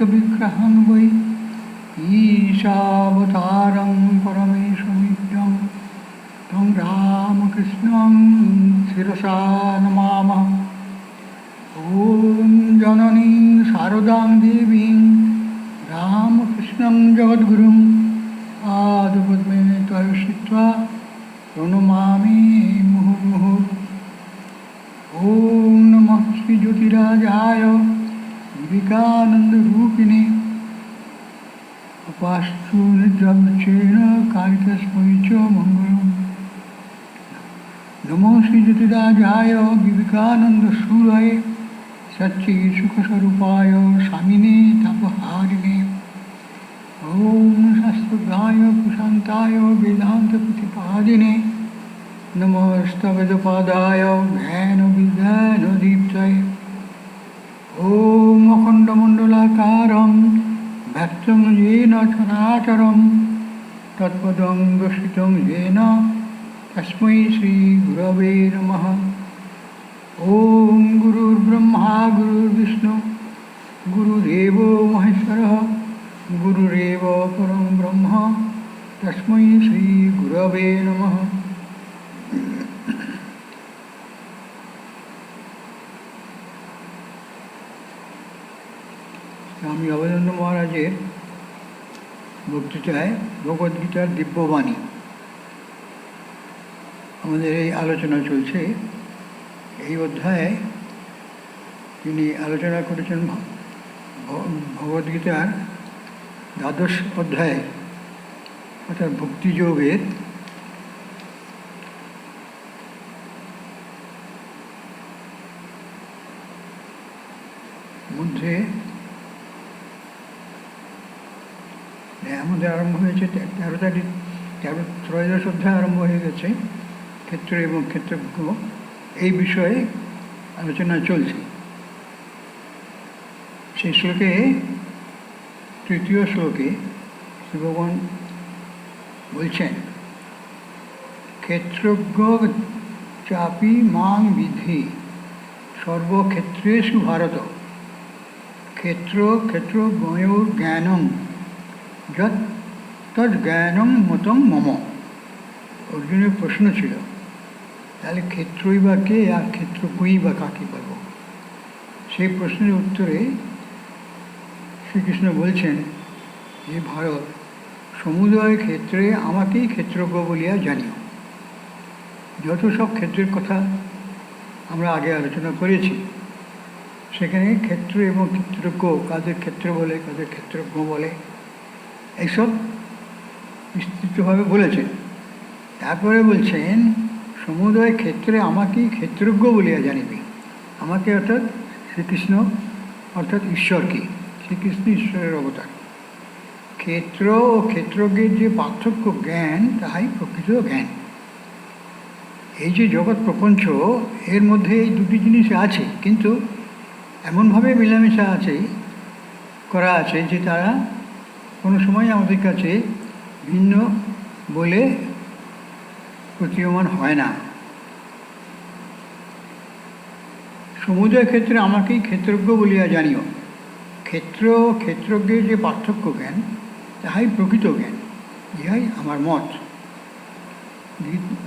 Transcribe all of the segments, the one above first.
विग्रहं वै ईशावतारं परमेशमित्यं तं रामकृष्णं शिरसा नमामः। ॐ जननीं शारदां देवीं रामकृष्णं जगद्गुरुं पादपद्मे त्वयित्वा प्रणमामि मुहुर्मुहुः। ॐ नमः श्रीज्योतिराजाय विवेकानन्दरूपिणे उपास्तु निद्रावृक्षेण कारितस्मै च मङ्गलम्। नमो श्रीज्योतिराजाय विवेकानन्दसूरये सच्चे सुखस्वरूपाय स्वामिने तापहारिणे। ॐ शास्त्रज्ञाय प्रशान्ताय वेदान्तप्रतिपादिने नमस्तवेदपादाय ज्ञानविज्ञानदीप्तये। ॐ अखण्डमण्डलाकारं भक्तं येन चराचरं तत्पदं दर्शितं येन तस्मै श्रीगुरवे नमः। ॐ गुरुर्ब्रह्मा गुरुर्विष्णु गुरुदेवो महेश्वरः गुरुरेव परं ब्रह्म तस्मै श्रीगुरवे नमः। स्वामी अवधूत महाराजेर বক্তৃতায় ভগবদ্গীতার দিব্যবাণী আমাদের এই আলোচনা চলছে। এই অধ্যায়ে তিনি আলোচনা করেছেন ভগবদ্গীতার দ্বাদশ অধ্যায়ে অর্থাৎ ভক্তিযোগের মধ্যে আমাদের আরম্ভ হয়েছে 13 অধ্যায় আরম্ভ হয়ে গেছে। ক্ষেত্র এবং ক্ষেত্রজ্ঞ এই বিষয়ে আলোচনা চলছে। সেই শ্লোকে তৃতীয় শ্লোকে শ্রী ভগবান বলছেন, ক্ষেত্রজ্ঞ চাপি মাং বিধি সর্বক্ষেত্রেষু ভারত ক্ষেত্র ক্ষেত্রজ্ঞয়োর জ্ঞানং যৎ তৎ জ্ঞানং মতং মম। অর্জুনের প্রশ্ন ছিল, তাহলে ক্ষেত্রই বা কে আর ক্ষেত্রজ্ঞই বা কাকে বলব? সেই প্রশ্নের উত্তরে শ্রীকৃষ্ণ বলছেন যে ভারত, সমুদয় ক্ষেত্রে আমাকেই ক্ষেত্রজ্ঞ বলিয়া জানিও। যত সব ক্ষেত্রের কথা আমরা আগে আলোচনা করেছি, সেখানে ক্ষেত্র এবং ক্ষেত্রজ্ঞ, কাদের ক্ষেত্র বলে কাদের ক্ষেত্রজ্ঞ বলে, এইসব বিস্তৃতভাবে বলেছেন। তারপরে বলছেন, সমুদয় ক্ষেত্রে আমাকেই ক্ষেত্রজ্ঞ বলিয়া জানিবে। আমাকে অর্থাৎ শ্রীকৃষ্ণ, অর্থাৎ ঈশ্বরকে। শ্রীকৃষ্ণ ঈশ্বরের অবতার। ক্ষেত্র ও ক্ষেত্রজ্ঞের যে পার্থক্য জ্ঞান, তাহাই প্রকৃত জ্ঞান। এই যে জগৎ প্রপঞ্চ, এর মধ্যে এই দুটি জিনিস আছে, কিন্তু এমনভাবে মেলামেশা আছে, করা আছে যে তারা কোনো সময় আমাদের কাছে ভিন্ন বলে প্রতীয়মান হয় না। সমুদয় ক্ষেত্রে আমাকেই ক্ষেত্রজ্ঞ বলিয়া জানিও। ক্ষেত্র ও ক্ষেত্রজ্ঞের যে পার্থক্য জ্ঞান, তাহাই প্রকৃত জ্ঞান, ইহাই আমার মত।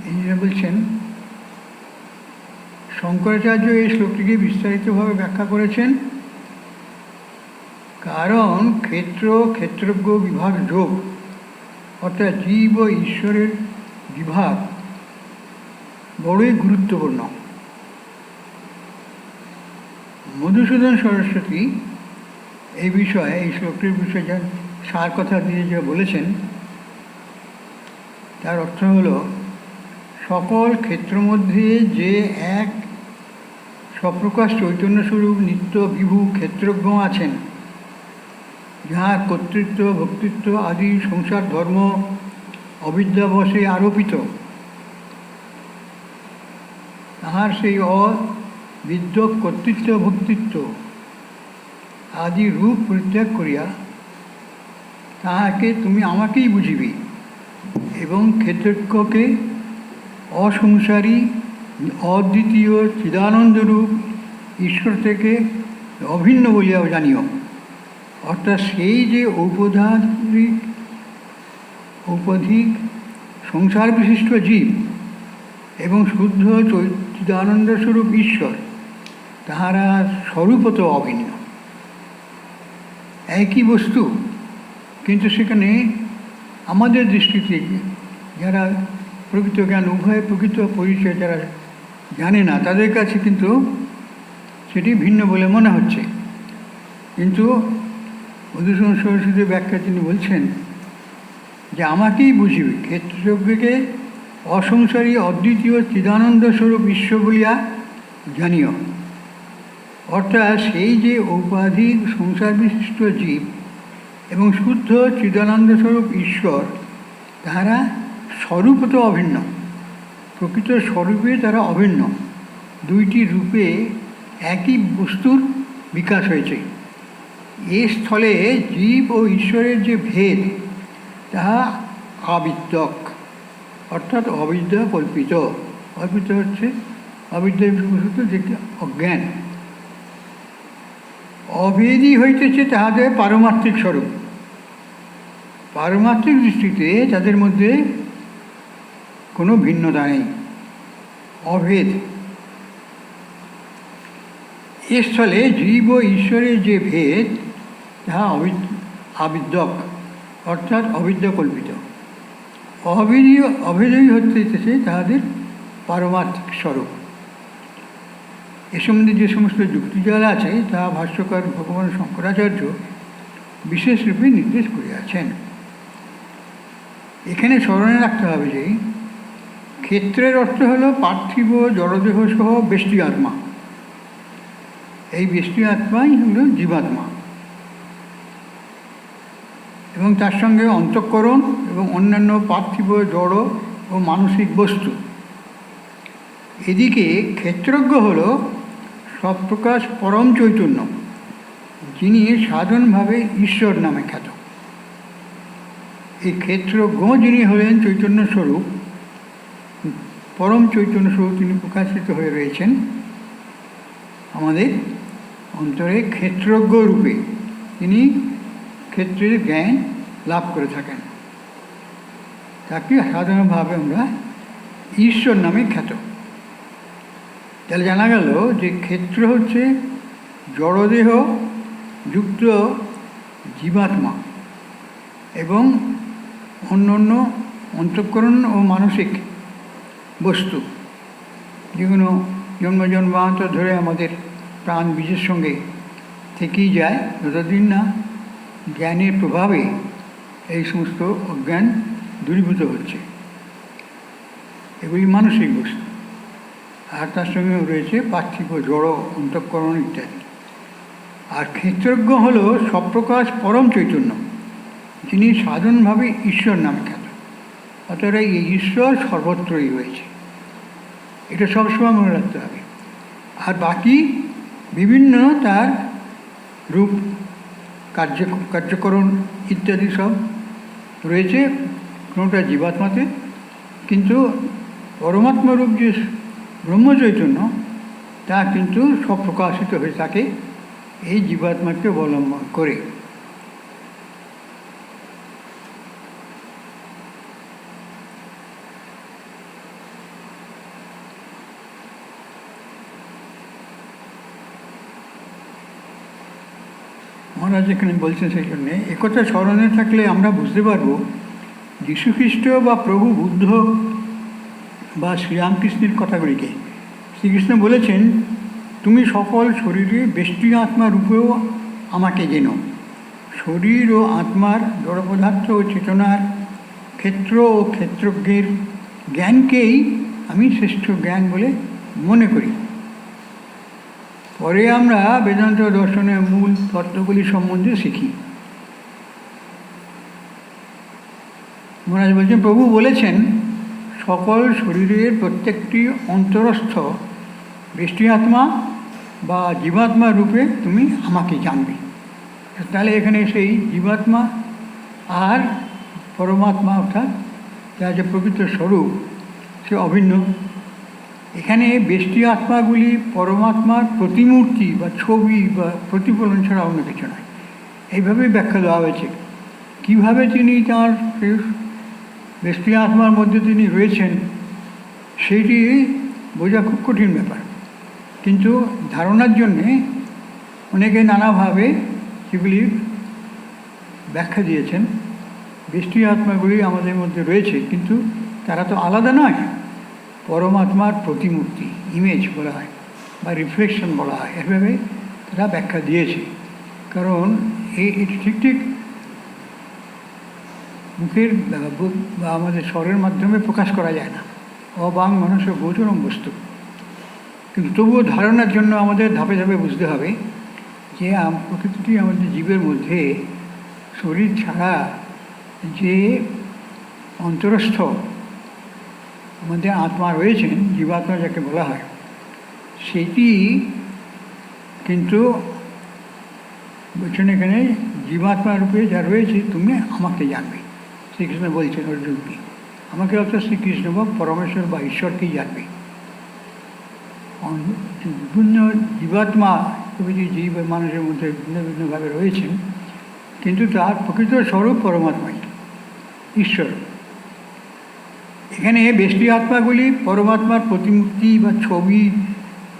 এই বলছেন, শঙ্করাচার্য এই শ্লোকটিকে বিস্তারিতভাবে ব্যাখ্যা করেছেন। কারণ ক্ষেত্র ক্ষেত্রজ্ঞ বিভাগ যোগ, অর্থাৎ জীব ও ঈশ্বরের বিভাগ বড়ই গুরুত্বপূর্ণ। মধুসূদন সরস্বতী এই বিষয়ে, এই শ্লোকটির বিষয়ে যা সার কথা দিয়ে যা বলেছেন, তার অর্থ হল, সকল ক্ষেত্র মধ্যে যে এক স্বপ্রকাশ চৈতন্যস্বরূপ নিত্য বিভু ক্ষেত্রজ্ঞ আছেন, যাহার কর্তৃত্ব ভক্তিত্ব আদি সংসার ধর্ম অবিদ্যাবশে আরোপিত, তাহার সেই অবিদ্য কর্তৃত্ব ভক্তিত্ব আদি রূপ পরিত্যাগ করিয়া তাহাকে তুমি আমাকেই বুঝিবে এবং ক্ষেত্রজ্ঞকে অসংসারী অদ্বিতীয় চিদানন্দরূপ ঈশ্বর থেকে অভিন্ন বলিয়াও জানিও। অর্থাৎ সেই যে ঔপধিক সংসার বিশিষ্ট জীব এবং শুদ্ধ চিদানন্দস্বরূপ ঈশ্বর, তাহারা স্বরূপত অভিন্ন, একই বস্তু। কিন্তু সেখানে আমাদের দৃষ্টিতে যারা প্রকৃত জ্ঞান, উভয় প্রকৃত পরিচয় যারা জানে না, তাদের কাছে কিন্তু সেটি ভিন্ন বলে মনে হচ্ছে। কিন্তু মধুসূদন সরস্বতীর ব্যাখ্যা তিনি বলছেন যে আমাকেই বুঝিবে, ক্ষেত্রজ্ঞকে অসংসারী অদ্বিতীয় চিদানন্দ স্বরূপ ঈশ্বর বলিয়া জানিও। অর্থাৎ সেই যে ঔপাধিক সংসার বিশিষ্ট জীব এবং শুদ্ধ চিদানন্দ স্বরূপ ঈশ্বর, তাহারা স্বরূপত অভিন্ন, প্রকৃত স্বরূপে তারা অভিন্ন। দুইটি রূপে একই বস্তুর বিকাশ হয়েছে। এ স্থলে জীব ও ঈশ্বরের যে ভেদ, তাহা আবিদ্যক, অর্থাৎ অবিদ্যা কল্পিত। কল্পিত হচ্ছে অবিদ্যা যেটি অজ্ঞান। অভেদী হইতেছে তাহাদের পারমার্থিক স্বরূপ। পারমার্থিক দৃষ্টিতে তাদের মধ্যে কোনো ভিন্নতা নেই, অভেদ। এ স্থলে জীব ও ঈশ্বরের যে ভেদ, তাহা আবিদ্যক, অর্থাৎ অবিদ্যা কল্পিত। অভেদই হইতেছে তাহাদের পারমার্থিক স্বরূপ। এ সম্বন্ধে যে সমস্ত যুক্তিজাল আছে, তা ভাষ্যকার ভগবান শঙ্করাচার্য বিশেষ রূপে নির্দেশ করিয়াছেন। এখানে স্মরণে রাখতে হবে যে ক্ষেত্রের অর্থ হল পার্থিব জড়দেহ সহ ব্যষ্টি আত্মা। এই ব্যষ্টি আত্মাই হল জীবাত্মা, এবং তার সঙ্গে অন্তঃকরণ এবং অন্যান্য পার্থিব জড় ও মানসিক বস্তু। এদিকে ক্ষেত্রজ্ঞ হল সপ্রকাশ পরম চৈতন্য, যিনি সাধারণভাবে ঈশ্বর নামে খ্যাত। এই ক্ষেত্রজ্ঞ যিনি হলেন চৈতন্য স্বরূপ, পরম চৈতন্য স্বরূপ, তিনি প্রকাশিত হয়ে রয়েছেন আমাদের অন্তরে ক্ষেত্রজ্ঞ রূপে। তিনি ক্ষেত্রের জ্ঞান লাভ করে থাকেন, তাকে সাধারণভাবে আমরা ঈশ্বর নামে খ্যাত। তাহলে জানা গেল যে ক্ষেত্র হচ্ছে জড়দেহ যুক্ত জীবাত্মা এবং অন্যান্য অন্তঃকরণ ও মানসিক বস্তু, যেগুলো জন্মান্তর ধরে আমাদের প্রাণ বীজের সঙ্গে থেকেই যায়, যতদিন না জ্ঞানের প্রভাবে এই সমস্ত অজ্ঞান দূরীভূত হচ্ছে। এগুলি মানসিক বস্তু, আর তার সঙ্গে রয়েছে পার্থিব জড়, অন্তঃকরণ ইত্যাদি। আর ক্ষেত্রজ্ঞ হল সপ্রকাশ পরম চৈতন্য, যিনি সাধারণভাবে ঈশ্বর নামে খ্যাত। অতএব এই ঈশ্বর সর্বত্রই রয়েছে, এটা সবসময় মনে রাখতে হবে। আর বাকি বিভিন্ন তার রূপ, কার্যকরণ ইত্যাদি সব রয়েছে কোনোটা জীবাত্মাতে, কিন্তু পরমাত্মা রূপ যে ব্রহ্মচৈতন্য, তা কিন্তু সব প্রকাশিত হয়ে থাকে এই জীবাত্মাকে অবলম্বন করে। মহারাজ এখানে বলছেন সেই জন্যে একথা স্মরণে থাকলে আমরা বুঝতে পারব যীশুখ্রিস্ট বা প্রভু বুদ্ধ বা শ্রীরামকৃষ্ণের কথাগুলিকে। শ্রীকৃষ্ণ বলেছেন, তুমি সকল শরীরে ব্যষ্টি আত্মা রূপেও আমাকে জেনো। শরীর ও আত্মার জড় পদার্থ ও চেতনার ক্ষেত্র ও ক্ষেত্রজ্ঞের জ্ঞানকেই আমি শ্রেষ্ঠ জ্ঞান বলে মনে করি। পরে আমরা বেদান্ত দর্শনের মূল তত্ত্বগুলি সম্বন্ধে শিখি। মহারাজ বলছেন, প্রভু বলেছেন, সকল শরীরের প্রত্যেকটি অন্তরস্থ ব্যষ্টি আত্মা বা জীবাত্মা রূপে তুমি আমাকে জানবে। তাহলে এখানে সেই জীবাত্মা আর পরমাত্মা, অর্থাৎ যার যে প্রকৃত স্বরূপ, সে অভিন্ন। এখানে ব্যষ্টি আত্মাগুলি পরমাত্মার প্রতিমূর্তি বা ছবি বা প্রতিফলন ছাড়া অন্য কিছু নয়। এইভাবেই ব্যাখ্যা দেওয়া হয়েছে। কীভাবে তিনি তাঁর ব্যষ্টি আত্মার মধ্যে তিনি রয়েছেন সেইটি বোঝা খুব কঠিন ব্যাপার, কিন্তু ধারণার জন্যে অনেকে নানাভাবে সেগুলি ব্যাখ্যা দিয়েছেন। ব্যষ্টি আত্মাগুলি আমাদের মধ্যে রয়েছে, কিন্তু তারা তো আলাদা নয়। পরমাত্মার প্রতিমূর্তি, ইমেজ বলা হয় বা রিফ্লেকশন বলা হয়, এভাবে তারা ব্যাখ্যা দিয়েছে। কারণ এটি ঠিক ঠিক মুখের বা আমাদের স্বরের মাধ্যমে প্রকাশ করা যায় না, অবাং মানুষ গোচরম বস্তু। কিন্তু তবুও ধারণার জন্য আমাদের ধাপে ধাপে বুঝতে হবে যে প্রকৃতিটি আমাদের জীবের মধ্যে শরীর ছাড়া যে অন্তরস্থ আমাদের আত্মা রয়েছেন, জীবাত্মা যাকে বলা হয়, সেটি কিন্তু বলছেন এখানে জীবাত্মা রূপে যা রয়েছে তুমি আমাকে জানবে। শ্রীকৃষ্ণ বলছেন অর্জুনকে, আমাকে অর্থাৎ শ্রীকৃষ্ণ বা পরমেশ্বর বা ঈশ্বরকেই জানবে। বিভিন্ন জীবাত্মা প্রভৃতি জীব মানুষের মধ্যে ভিন্ন ভিন্নভাবে রয়েছেন, কিন্তু তার প্রকৃত স্বরূপ পরমাত্মাই, ঈশ্বর। এখানে ব্যষ্টি আত্মাগুলি পরমাত্মার প্রতিমূর্তি বা ছবি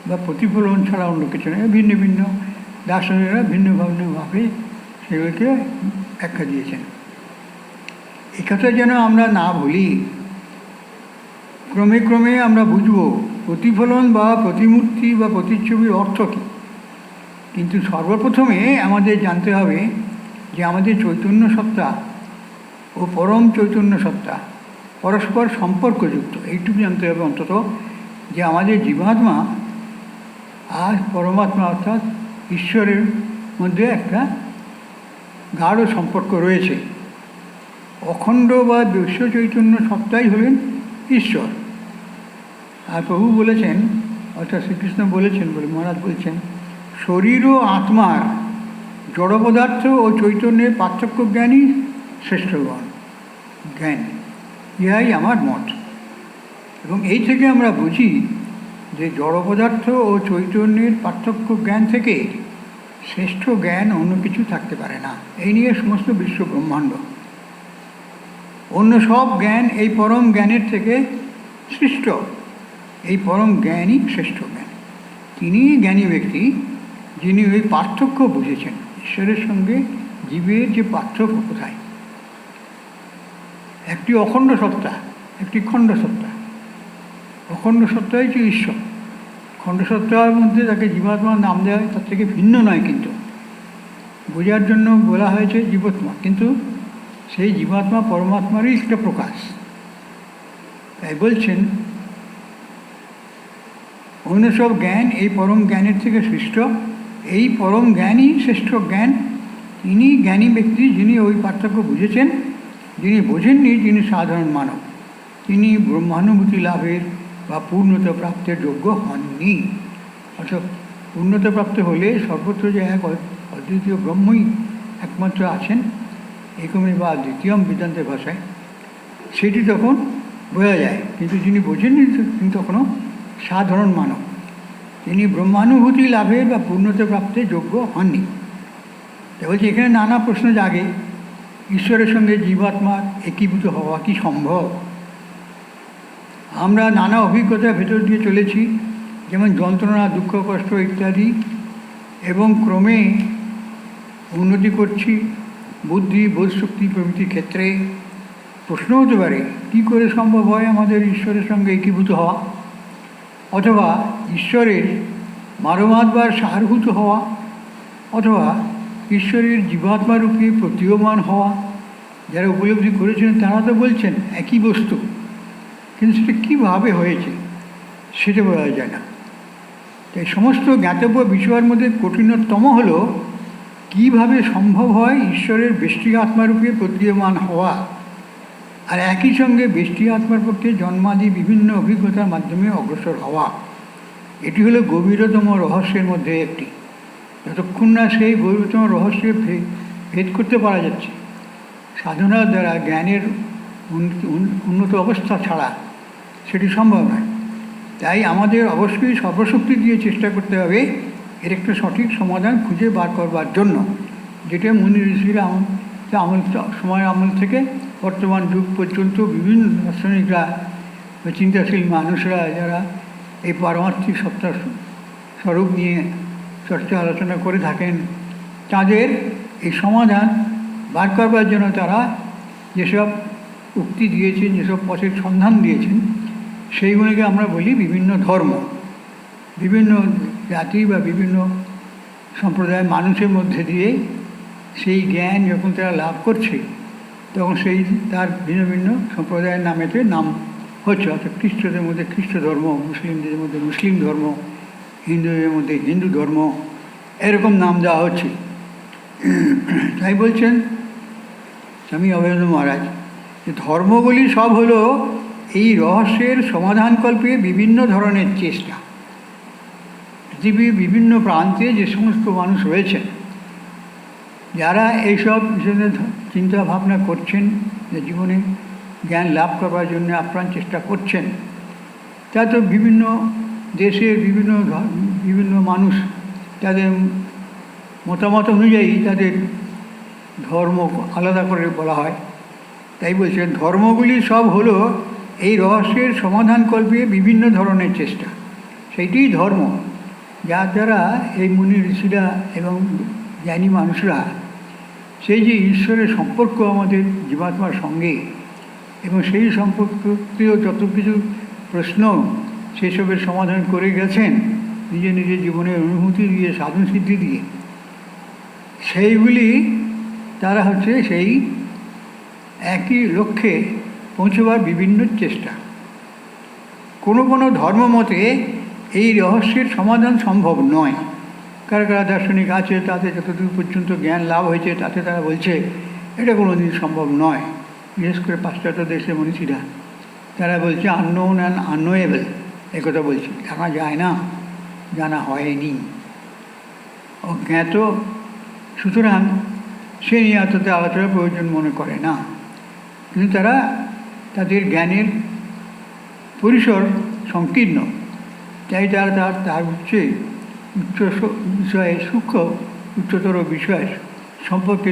বা প্রতিফলন ছাড়া অন্য কিছু নয়। ভিন্ন ভিন্ন দার্শনিকরা ভিন্ন ভিন্নভাবে সেগুলিকে ব্যাখ্যা দিয়েছেন। এই কথা যেন আমরা না ভুলি। ক্রমে ক্রমে আমরা বুঝব প্রতিফলন বা প্রতিমূর্তি বা প্রতিচ্ছবির অর্থ কী। কিন্তু সর্বপ্রথমে আমাদের জানতে হবে যে আমাদের চৈতন্য সত্তা ও পরম চৈতন্য সত্তা পরস্পর সম্পর্কযুক্ত। এইটুকু জানতে হবে অন্তত, যে আমাদের জীবাত্মা আর পরমাত্মা অর্থাৎ ঈশ্বরের মধ্যে একটা গাঢ় সম্পর্ক রয়েছে। অখণ্ড বা বিশ্ব চৈতন্য সত্তাই হলেন ঈশ্বর। আর প্রভু বলেছেন, অর্থাৎ শ্রীকৃষ্ণ বলেছেন বলে মহারাজ বলছেন, শরীর ও আত্মার জড় পদার্থ ও চৈতন্যের পার্থক্য জ্ঞানই শ্রেষ্ঠ জ্ঞান, ইহাই আমার মত। এবং এই থেকে আমরা বুঝি যে জড় পদার্থ ও চৈতন্যের পার্থক্য জ্ঞান থেকে শ্রেষ্ঠ জ্ঞান অন্য কিছু থাকতে পারে না। এই নিয়ে সমস্ত বিশ্ব ব্রহ্মাণ্ড। অন্য সব জ্ঞান এই পরম জ্ঞানের থেকে সৃষ্ট। এই পরম জ্ঞানই শ্রেষ্ঠ জ্ঞান। তিনি জ্ঞানী ব্যক্তি যিনি ওই পার্থক্য বুঝেছেন, ঈশ্বরের সঙ্গে জীবের যে পার্থক্য কোথায়। একটি অখণ্ড সত্তা, একটি খণ্ড সত্তা। অখণ্ড সত্তাই যে ঈশ্বর। খণ্ড সত্তার মধ্যে তাকে জীবাত্মার নাম দেওয়া হয়, তার থেকে ভিন্ন নয়, কিন্তু বোঝার জন্য বলা হয়েছে জীবাত্মা, কিন্তু সেই জীবাত্মা পরমাত্মারই একটা প্রকাশ। তাই বলছেন অন্য সব জ্ঞান এই পরম জ্ঞানের থেকে সৃষ্ট। এই পরম জ্ঞানই শ্রেষ্ঠ জ্ঞান। তিনি জ্ঞানী ব্যক্তি যিনি ওই পার্থক্য বুঝেছেন। যিনি বোঝেননি যিনি সাধারণ মানব, তিনি ব্রহ্মানুভূতি লাভের বা পূর্ণতা প্রাপ্তের যোগ্য হননি। অর্থাৎ পূর্ণতা প্রাপ্ত হলে সর্বত্র যে এক অদ্বিতীয় ব্রহ্মই একমাত্র আছেন, একমে বা দ্বিতীয়ম বেদান্তের ভাষায়, সেটি তখন বোঝা যায়। কিন্তু যিনি বোঝেননি তিনি তখনও সাধারণ মানব, তিনি ব্রহ্মানুভূতি লাভের বা পূর্ণতা প্রাপ্তের যোগ্য হননি। তাই বলছি এখানে নানা প্রশ্ন জাগে। ঈশ্বরের সঙ্গে জীবাত্মার একীভূত হওয়া কি সম্ভব? আমরা নানা অভিজ্ঞতার ভেতর দিয়ে চলেছি, যেমন যন্ত্রণা, দুঃখ, কষ্ট ইত্যাদি, এবং ক্রমে উন্নতি করছি বুদ্ধি, বোধশক্তি প্রভৃতির ক্ষেত্রে। প্রশ্ন হতে পারে কী করে সম্ভব হয় আমাদের ঈশ্বরের সঙ্গে একীভূত হওয়া, অথবা ঈশ্বরের মারমাত্মার সারভূত হওয়া, অথবা ঈশ্বরের জীবাত্মা রূপে প্রতীয়মান হওয়া। যারা উপলব্ধি করেছেন তারা তো বলছেন একই বস্তু, কিন্তু সেটা কীভাবে হয়েছে সেটা বলা যায় না। তাই সমস্ত জ্ঞাতব্য বিষয়ের মধ্যে কঠিনতম হল কীভাবে সম্ভব হয় ঈশ্বরের ব্যষ্টি আত্মারূপে প্রতীয়মান হওয়া, আর একই সঙ্গে ব্যষ্টি আত্মার পক্ষে জন্মাদি বিভিন্ন অভিজ্ঞতার মাধ্যমে অগ্রসর হওয়া। এটি হলো গভীরতম রহস্যের মধ্যে একটি। যতক্ষণ না সেই গভীরতম রহস্যে ভেদ করতে পারা যাচ্ছে সাধনার দ্বারা, জ্ঞানের উন্নত অবস্থা ছাড়া সেটি সম্ভব নয়। তাই আমাদের অবশ্যই সর্বশক্তি দিয়ে চেষ্টা করতে হবে এর একটা সঠিক সমাধান খুঁজে বার করবার জন্য। যেটা মুনি ঋষিরা আমল থেকে বর্তমান যুগ পর্যন্ত বিভিন্ন দার্শনিকরা বা চিন্তাশীল মানুষরা যারা এই পারমার্থিক সত্তার স্বরূপ নিয়ে চর্চা আলোচনা করে থাকেন, তাদের এই সমাধান বার করবার জন্য তারা যেসব উক্তি দিয়েছেন, যেসব পথের সন্ধান দিয়েছেন, সেইগুলিকে আমরা বলি বিভিন্ন ধর্ম। বিভিন্ন জাতি বা বিভিন্ন সম্প্রদায়ের মানুষের মধ্যে দিয়ে সেই জ্ঞান যখন তারা লাভ করছে, তখন সেই তার ভিন্ন ভিন্ন সম্প্রদায়ের নামেতে নাম হচ্ছে। অর্থাৎ খ্রিস্টদের মধ্যে খ্রিস্ট ধর্ম, মুসলিমদের মধ্যে মুসলিম ধর্ম, হিন্দুদের মধ্যে হিন্দু ধর্ম, এরকম নাম দেওয়া হচ্ছে। তাই বলছেন স্বামী অভেদানন্দ মহারাজ যে ধর্মগুলি সব হলো এই রহস্যের সমাধানকল্পে বিভিন্ন ধরনের চেষ্টা। পৃথিবীর বিভিন্ন প্রান্তে যে সমস্ত মানুষ রয়েছেন, যারা এইসব বিষয়ে চিন্তা ভাবনা করছেন, যে জীবনে জ্ঞান লাভ করবার জন্য আপ্রাণ চেষ্টা করছেন, তা তো বিভিন্ন দেশের বিভিন্ন মানুষ তাদের মতামত অনুযায়ী তাদের ধর্ম আলাদা করে বলা হয়। তাই বলছেন ধর্মগুলি সব হলো এই রহস্যের সমাধানকল্পে বিভিন্ন ধরনের চেষ্টা, সেইটিই ধর্ম। যার দ্বারা এই মুনি ঋষিরা এবং জ্ঞানী মানুষরা সেই যে ঈশ্বরের সম্পর্ক আমাদের জীবাত্মার সঙ্গে এবং সেই সম্পর্কীয় যত কিছু প্রশ্ন সেসবের সমাধান করে গেছেন নিজের জীবনের অনুভূতি দিয়ে, সাধন সিদ্ধি দিয়ে, সেইগুলি তারা হচ্ছে সেই একই লক্ষ্যে পৌঁছবার বিভিন্ন চেষ্টা। কোনো কোনো ধর্মমতে এই রহস্যের সমাধান সম্ভব নয়। কারা কারা দার্শনিক আছে, তাদের যতদূর পর্যন্ত জ্ঞান লাভ হয়েছে তাতে তারা বলছে এটা কোনো দিন সম্ভব নয়। বিশেষ করে পাশ্চাত্য দেশের মনীষীরা তারা বলছে আননোন অ্যান্ড আননোয়েবল, একথা বলছে, জানা যায় না, জানা হয়নি, অজ্ঞাত। সুতরাং সে নিয়ে এততে আলোচনার প্রয়োজন মনে করে না। কিন্তু তারা তাদের জ্ঞানের পরিসর সংকীর্ণ, তাই তারা তার উচ্চ বিষয়ে সূক্ষ্ম উচ্চতর বিষয় সম্পর্কে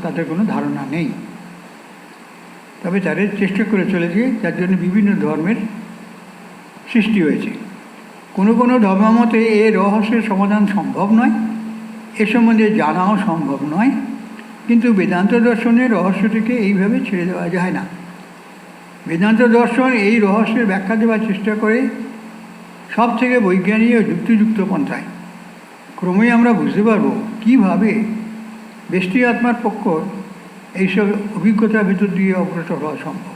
তাদের কোনো ধারণা নেই। তবে তাদের চেষ্টা করে চলেছে, যার জন্য বিভিন্ন ধর্মের সৃষ্টি হয়েছে। কোনো কোনো ধর্মমতে এ রহস্যের সমাধান সম্ভব নয়, এ সম্বন্ধে জানাও সম্ভব নয়। কিন্তু বেদান্ত দর্শনের রহস্যটিকে এইভাবে ছেড়ে দেওয়া যায় না। বেদান্ত দর্শন এই রহস্যের ব্যাখ্যা দেওয়ার চেষ্টা করে সব থেকে বৈজ্ঞানিক ও যুক্তিযুক্ত পন্থায়। ক্রমেই আমরা বুঝতে পারব কীভাবে ব্যষ্টি আত্মার পক্ষ এইসব অভিজ্ঞতার ভিতর দিয়ে অগ্রসর হওয়া সম্ভব।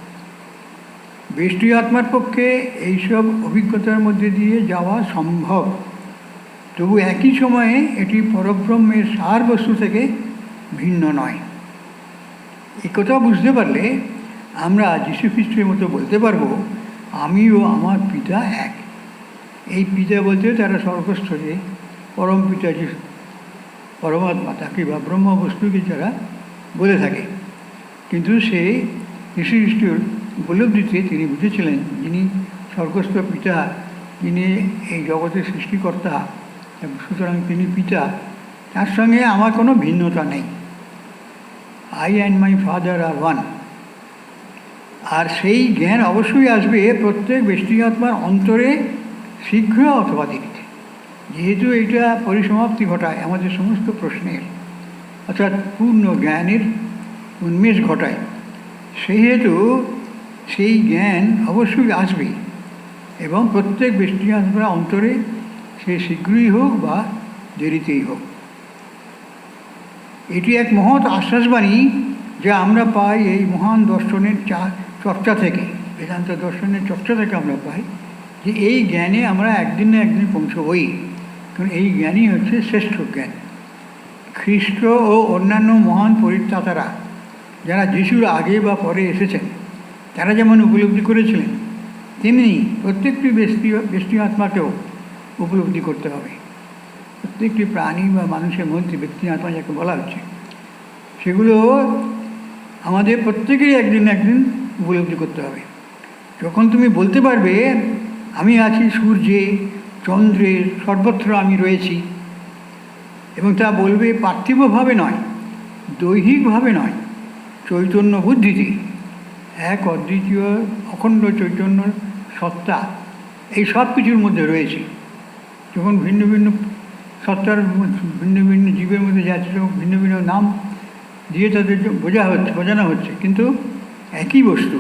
ব্যষ্টি আত্মার পক্ষে এইসব অভিজ্ঞতার মধ্যে দিয়ে যাওয়া সম্ভব, তবু একই সময়ে এটি পরব্রহ্মের সার বস্তু থেকে ভিন্ন নয়। এই কথা বুঝতে পারলে আমরা যীশু খ্রিস্টের মতো বলতে পারবো আমি ও আমার পিতা এক। এই পিতা বলতে তারা স্বর্গস্থ যে পরম পিতা যে পরমাত্মা, তাকে বা ব্রহ্ম বস্তুকে যারা বলে থাকে। কিন্তু সে যীশু খ্রিস্টের উপলব্ধিতে তিনি বুঝেছিলেন যিনি স্বর্গস্থ পিতা, যিনি এই জগতের সৃষ্টিকর্তা, সুতরাং তিনি পিতা, তার সঙ্গে আমার কোনো ভিন্নতা নেই। I and my father are one. আর সেই জ্ঞান অবশ্যই আসবে প্রত্যেক ব্যষ্টি আত্মার অন্তরে শীঘ্র অথবা দেরিতে। যেহেতু এটা পরিসমাপ্তি ঘটায় আমাদের সমস্ত প্রশ্নের, অর্থাৎ পূর্ণ জ্ঞানের উন্মেষ ঘটায়, সেহেতু সেই জ্ঞান অবশ্যই আসবে এবং প্রত্যেক ব্যষ্টি আত্মার অন্তরে সে শীঘ্রই হোক বা দেরিতেই হোক। এটি এক মহৎ আশ্বাসবাণী যা আমরা পাই এই মহান দর্শনের চর্চা থেকে, বেদান্ত দর্শনের চর্চা থেকে আমরা পাই যে এই জ্ঞানে আমরা একদিন না একদিন পৌঁছবই। কারণ এই জ্ঞানই হচ্ছে শ্রেষ্ঠ জ্ঞান। খ্রিস্ট ও অন্যান্য মহান পরিত্রাতারা যারা যিশুর আগে বা পরে এসেছেন, তারা যেমন উপলব্ধি করেছিলেন, তেমনি প্রত্যেকটি ব্যষ্টি আত্মাকেও উপলব্ধি করতে হবে। প্রত্যেকটি প্রাণী বা মানুষের মধ্যে ব্যক্তি আত্মা যাকে বলা হচ্ছে, সেগুলো আমাদের প্রত্যেকেরই একদিন না একদিন উপলব্ধি করতে হবে। যখন তুমি বলতে পারবে আমি আছি সূর্যে, চন্দ্রে, সর্বত্র আমি রয়েছি, এবং তা বলবে পার্থিবভাবে নয়, দৈহিকভাবে নয়, চৈতন্য বুদ্ধিতে এক অদ্বিতীয় অখণ্ড চৈতন্য সত্তা এই সব কিছুর মধ্যে রয়েছে। যখন ভিন্ন ভিন্ন সত্তার ভিন্ন ভিন্ন জীবের মধ্যে যাচ্ছে, তখন ভিন্ন ভিন্ন নাম দিয়ে তাদের বোঝানো হচ্ছে, কিন্তু একই বস্তু।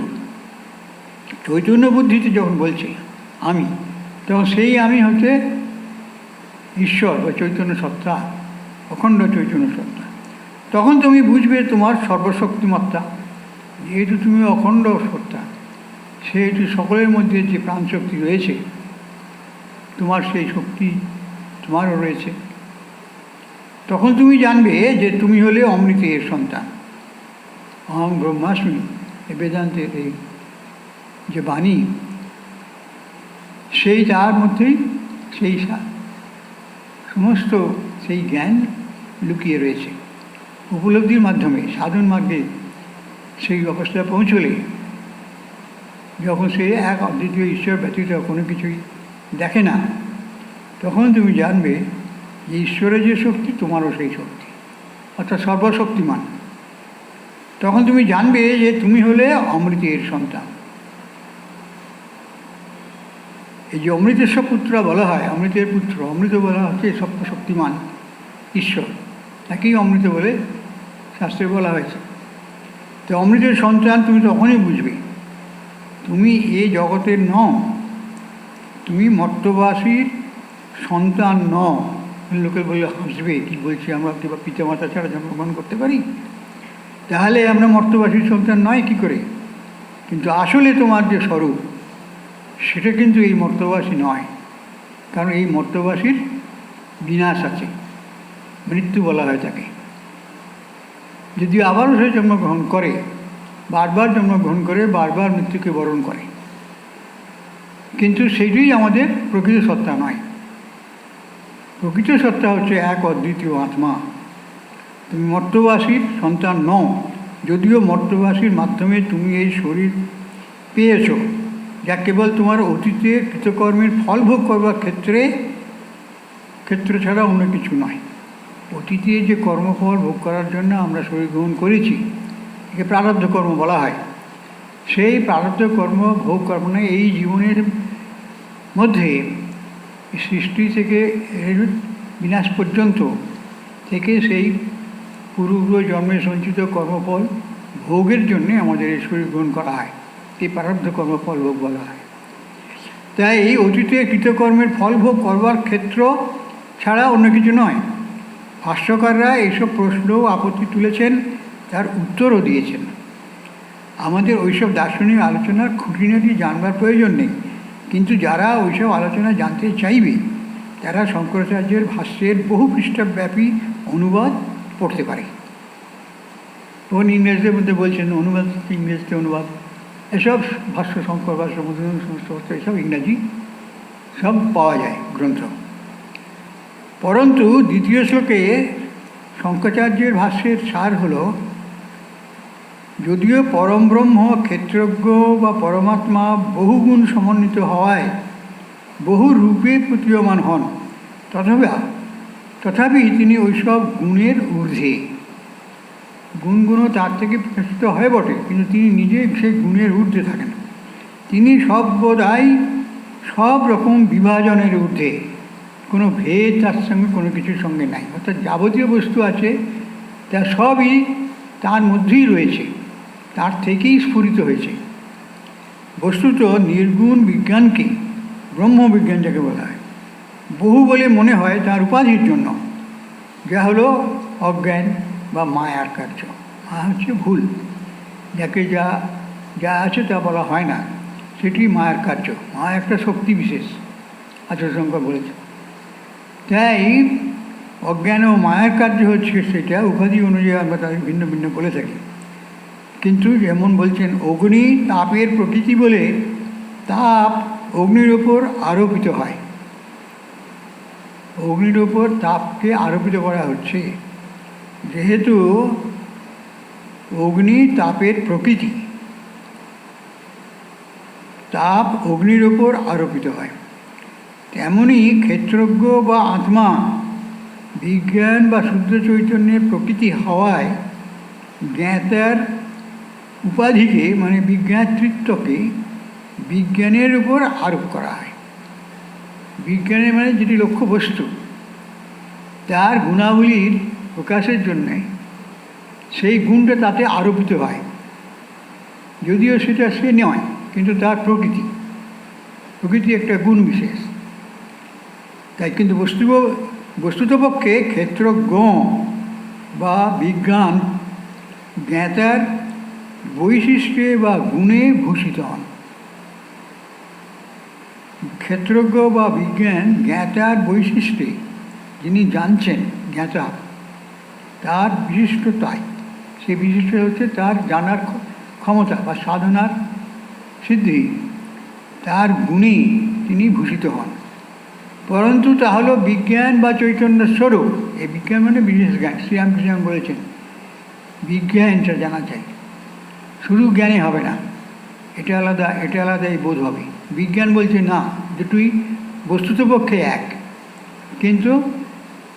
চৈতন্য বুদ্ধিতে যখন বলছে আমি, তখন সেই আমি হচ্ছে ঈশ্বর বা চৈতন্য সত্তা, অখণ্ড চৈতন্য সত্তা। তখন তুমি বুঝবে তোমার সর্বশক্তিমত্তা, যেহেতু তুমি অখণ্ড সত্তা, সেহেতু সকলের মধ্যে যে প্রাণশক্তি রয়েছে, তোমার সেই শক্তি তোমারও রয়েছে। তখন তুমি জানবে যে তুমি হলে অমৃতের সন্তান। অহং ব্রহ্মাস্মি, এই বেদান্তের এই যে বাণী, সেই তার মধ্যেই সেই সমস্ত সেই জ্ঞান লুকিয়ে রয়েছে। উপলব্ধির মাধ্যমে সাধন মার্গে সেই অবস্থায় পৌঁছলে, যখন সে এক অদ্বিতীয় ঈশ্বর ব্যতীত কোনো কিছুই দেখে না, তখন তুমি জানবে যে ঈশ্বরের যে শক্তি, তোমারও সেই শক্তি, অর্থাৎ সর্বশক্তিমান। তখন তুমি জানবে যে তুমি হলে অমৃতের সন্তান। এই যে অমৃতেশ্বর পুত্র বলা হয়, অমৃতের পুত্র, অমৃত বলা হচ্ছে সর্বশক্তিমান ঈশ্বর, তাকেই অমৃত বলে শাস্ত্রে বলা হয়েছে। তো অমৃতের সন্তান তুমি তখনই বুঝবে তুমি এই জগতের নও, তুমি মর্ত্যবাসীর সন্তান নও। লোকে বলে হাসবে, কী বলছি আমরা কিংবা পিতামাতা ছাড়া জন্মগ্রহণ করতে পারি, তাহলে আমরা মর্ত্যবাসীর সন্তান নয় কী করে? কিন্তু আসলে তোমার যে স্বরূপ, সেটা কিন্তু এই মর্ত্যবাসী নয়। কারণ এই মর্ত্যবাসীর বিনাশ আছে, মৃত্যু বলা হয় তাকে। যদি আবারও সে জন্মগ্রহণ করে, বারবার জন্মগ্রহণ করে, বারবার মৃত্যুকে বরণ করে, কিন্তু সেইটাই আমাদের প্রকৃত সত্তা নয়। প্রকৃত সত্তা হচ্ছে এক অদ্বিতীয় আত্মা। তুমি মর্ত্যবাসীর সন্তান নও, যদিও মর্ত্যবাসীর মাধ্যমে তুমি এই শরীর পেয়েছ, যা কেবল তোমার অতীতে কৃতকর্মের ফল ভোগ করবার ক্ষেত্র ছাড়া অন্য কিছু নয়। অতীতে যে কর্মফল ভোগ করার জন্য আমরা শরীর গ্রহণ করেছি, একে প্রারব্ধ কর্ম বলা হয়। সেই প্রারব্ধ কর্ম ভোগ কর্ম এই জীবনের মধ্যে সৃষ্টি থেকে বিনাশ পর্যন্ত থেকে সেই পূর্ব জন্মে সঞ্চিত কর্মফল ভোগের জন্যে আমাদের এই শরীর গ্রহণ করা হয়, এই প্রারব্ধ কর্মফল ভোগ বলা হয়। তাই এই অতীতে কৃতকর্মের ফল ভোগ করবার ক্ষেত্র ছাড়া অন্য কিছু নয়। ভাষ্যকাররা এইসব প্রশ্ন আপত্তি তুলেছেন, তার উত্তরও দিয়েছেন। আমাদের ওইসব দার্শনিক আলোচনার খুঁটিনাটি জানবার প্রয়োজন নেই, কিন্তু যারা ওইসব আলোচনা জানতে চাইবে, তারা শঙ্করাচার্যের ভাষ্যের বহু পৃষ্ঠাব্যাপী অনুবাদ পড়তে পারে। তখন ইংরেজদের মধ্যে বলছেন অনুবাদ, ইংরেজিতে অনুবাদ, এসব ভাষ্য, শঙ্কর ভাষ্য, মধুসূদন সমস্ত ভাষ্য, এসব ইংরাজি সব পাওয়া যায় গ্রন্থ। পরন্তু দ্বিতীয় শ্লোকে শঙ্করাচার্যের ভাষ্যের সার হল, যদিও পরম ব্রহ্ম ক্ষেত্রজ্ঞ বা পরমাত্মা বহুগুণ সমন্বিত হওয়ায় বহু রূপে প্রতীয়মান হন, তথাপি তিনি ওইসব গুণের ঊর্ধ্বে। গুণগুণও তার থেকে প্রকাশিত হয় বটে, কিন্তু তিনি নিজে সেই গুণের ঊর্ধ্বে থাকেন। তিনি সর্বদাই সব রকম বিভাজনের ঊর্ধ্বে, কোনো ভেদ তার সঙ্গে কোনো কিছুর সঙ্গে নাই। অর্থাৎ যাবতীয় বস্তু আছে, তা সবই তার মধ্যেই রয়েছে, তার থেকেই স্ফুরিত হয়েছে। বস্তুত নির্গুণ বিজ্ঞানকে, ব্রহ্মবিজ্ঞান যাকে বলা হয়, বহু বলে মনে হয় তার উপাধির জন্য, যা হলো অজ্ঞান বা মায়ার কার্য। মায়া হচ্ছে ভুল, যাকে যা আছে তা বলা হয় না, সেটি মায়ার কার্য। মায়া একটা শক্তি বিশেষ, আচার্যশঙ্কর বলেছে। তাই অজ্ঞান ও মায়ার কার্য হচ্ছে সেটা, উপাধি অনুযায়ী আমরা তাদের ভিন্ন ভিন্ন বলে থাকি। কিন্তু যেমন বলছেন, অগ্নি তাপের প্রকৃতি বলে তাপ অগ্নির ওপর আরোপিত হয়। অগ্নির ওপর তাপকে আরোপিত করা হচ্ছে, যেহেতু অগ্নি তাপের প্রকৃতি, তাপ অগ্নির ওপর আরোপিত হয়। তেমনি ক্ষেত্রজ্ঞ বা আত্মা বিজ্ঞান বা শুদ্ধ চৈতন্যের প্রকৃতি হওয়ায় জ্ঞাতার উপাধিকে মানে বিজ্ঞাতৃত্বকে বিজ্ঞানের উপর আরোপ করা হয়। বিজ্ঞানের মানে যেটি লক্ষ্যবস্তু তার গুণাবলীর প্রকাশের জন্যে সেই গুণটা তাতে আরোপিত হয়, যদিও সেটা সে নয়, কিন্তু তার প্রকৃতি একটা গুণ বিশেষ। তাই কিন্তু বস্তুতপক্ষে ক্ষেত্রজ্ঞ বা বিজ্ঞান জ্ঞাতার বৈশিষ্ট্যে বা গুণে ভূষিত হন। ক্ষেত্রজ্ঞ বা বিজ্ঞান জ্ঞাতার বৈশিষ্ট্যে, যিনি জানছেন জ্ঞাতা, তার বিশিষ্টতায়, সেই বিশিষ্ট হচ্ছে তার জানার ক্ষমতা বা সাধনার সিদ্ধি, তার গুণে তিনি ভূষিত হন। পরন্তু তা হল বিজ্ঞান বা চৈতন্য স্বরূপ। এই বিজ্ঞান মানে বিশেষ জ্ঞান। শ্রীরামকৃষ্ণ বলেছেন বিজ্ঞানটা জানা চাই, শুধু জ্ঞানে হবে না, এটা আলাদা এটা আলাদা এই বোধ হবে। বিজ্ঞান বলছে না, দুটোই বস্তুতপক্ষে এক, কিন্তু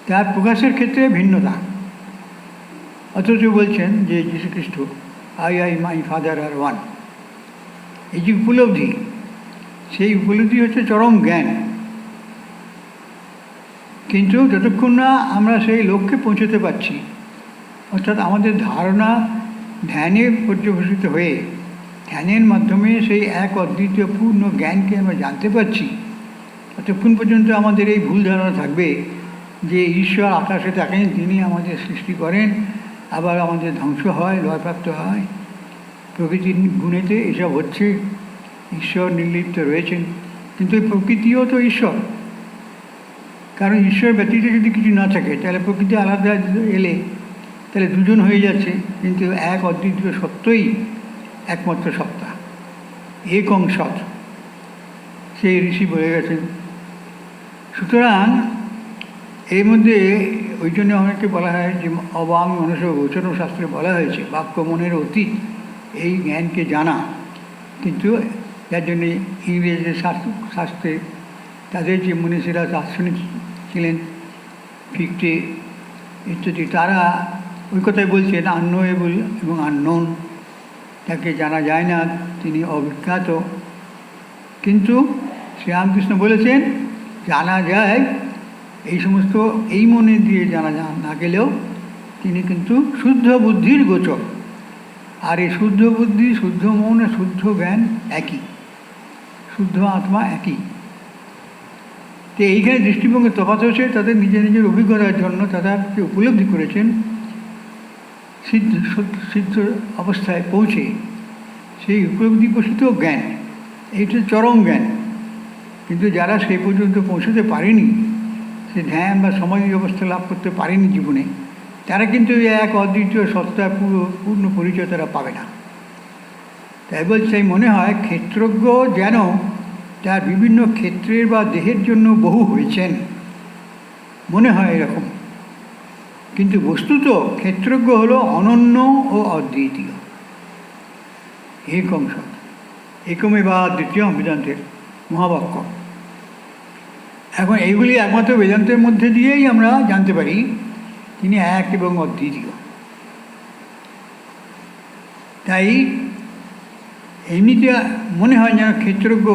তার প্রকাশের ক্ষেত্রে ভিন্নতা। অথচ বলছেন যে যীশুখ্রিস্ট I my father are one, এই যে উপলব্ধি, সেই উপলব্ধি হচ্ছে চরম জ্ঞান। কিন্তু যতক্ষণ না আমরা সেই লক্ষ্যে পৌঁছতে পারছি, অর্থাৎ আমাদের ধারণা ধ্যানে পর্যবসিত হয়ে ধ্যানের মাধ্যমে সেই এক অদ্বিতীয় পূর্ণ জ্ঞানকে আমরা জানতে পারছি, ততক্ষণ পর্যন্ত আমাদের এই ভুল ধারণা থাকবে যে ঈশ্বর আকাশে থাকেন, তিনি আমাদের সৃষ্টি করেন, আবার আমাদের ধ্বংস হয়, লয়প্রাপ্ত হয়, প্রকৃতির গুণেতে এসব হচ্ছে, ঈশ্বর নির্লিপ্ত রয়েছেন। কিন্তু এই প্রকৃতিও তো ঈশ্বর, কারণ ঈশ্বর ব্যতীত যদি কিছু না থাকে তাহলে প্রকৃতি আলাদা এলে তাহলে দুজন হয়ে যাচ্ছে, কিন্তু এক অদ্বিতীয় সত্যই একমাত্র সত্তা, একং সৎ, সেই ঋষি বলে গেছেন। সুতরাং এর মধ্যে ওই জন্য অনেকে বলা হয় যে অবাং মনস গোচর শাস্ত্রে বলা হয়েছে বাক্য মনের অতীত এই জ্ঞানকে জানা। কিন্তু যার জন্যে ইংরেজের শাস্ত্রে তাদের যে মনীষীরা দার্শনিক ছিলেন, ফিক্টে ইত্যাদি, তারা ওই কথাই বলছেন আননোয়েবল এবং আননোন, তাকে জানা যায় না, তিনি অবিখ্যাত। কিন্তু শ্রীরামকৃষ্ণ বলেছেন জানা যায়, এই সমস্ত এই মনে দিয়ে জানা না গেলেও তিনি কিন্তু শুদ্ধ বুদ্ধির গোচর। আর এই শুদ্ধ বুদ্ধি, শুদ্ধ মন, শুদ্ধ জ্ঞান একই, শুদ্ধ আত্মা একই। তো এইখানে দৃষ্টিভঙ্গি তফাৎ হচ্ছে, তাদের নিজের নিজের অভিজ্ঞতার জন্য তারা যে উপলব্ধি করেছেন সিদ্ধ অবস্থায় পৌঁছে, সেই উপলব্ধিপ্রসূত জ্ঞান, এইটা চরম জ্ঞান। কিন্তু যারা সেই পর্যন্ত পৌঁছতে পারেনি, সে ধ্যান বা সমাধি অবস্থা লাভ করতে পারেনি জীবনে, তারা কিন্তু এক অদ্বিতীয় সত্তার পূর্ণ পরিচয় তারা পাবে না। তাই বলছে মনে হয় ক্ষেত্রজ্ঞ যেন তার বিভিন্ন ক্ষেত্রের বা দেহের জন্য বহু হয়েছেন, মনে হয় এরকম। কিন্তু বস্তুত ক্ষেত্রজ্ঞ হল অনন্য ও অদ্বিতীয়, একং সৎ, একমে বা দ্বিতীয় বেদান্তের মহাবাক্য। এখন এইগুলি একমাত্র বেদান্তের মধ্যে দিয়েই আমরা জানতে পারি তিনি এক এবং অদ্বিতীয়। তাই এমনিতে মনে হয় যেন ক্ষেত্রজ্ঞ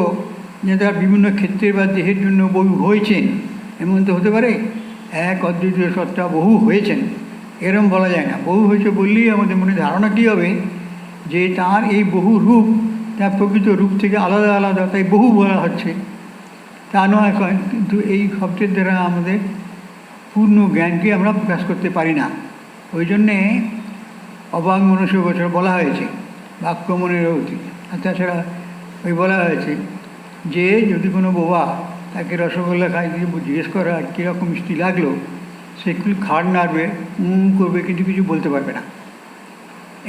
যে তার বিভিন্ন ক্ষেত্রের বা দেহের জন্য বহু হয়েছেন, এমন তো হতে পারে এক অদ্বিতীয় সত্তা বহু হয়েছেন, এরম বলা যায় না। বহু হয়েছে বললেই আমাদের মনে ধারণা কী হবে যে তার এই বহু রূপ তার প্রকৃত রূপ থেকে আলাদা আলাদা, তাই বহু বলা হচ্ছে, তা নয়। কিন্তু এই শব্দের দ্বারা আমাদের পূর্ণ জ্ঞানকে আমরা প্রকাশ করতে পারি না। ওই জন্যে অবাং মনুষ্য গোচর বলা হয়েছে, বাক্য মনের অতীত। আর তাছাড়া ওই বলা হয়েছে যে যদি কোনো বোবা তাকে রসগোল্লা খাই দিয়ে জিজ্ঞেস করা কীরকম মিষ্টি লাগলো, সে একটু খাড় নাড়বে, করবে, কিন্তু কিছু বলতে পারবে না।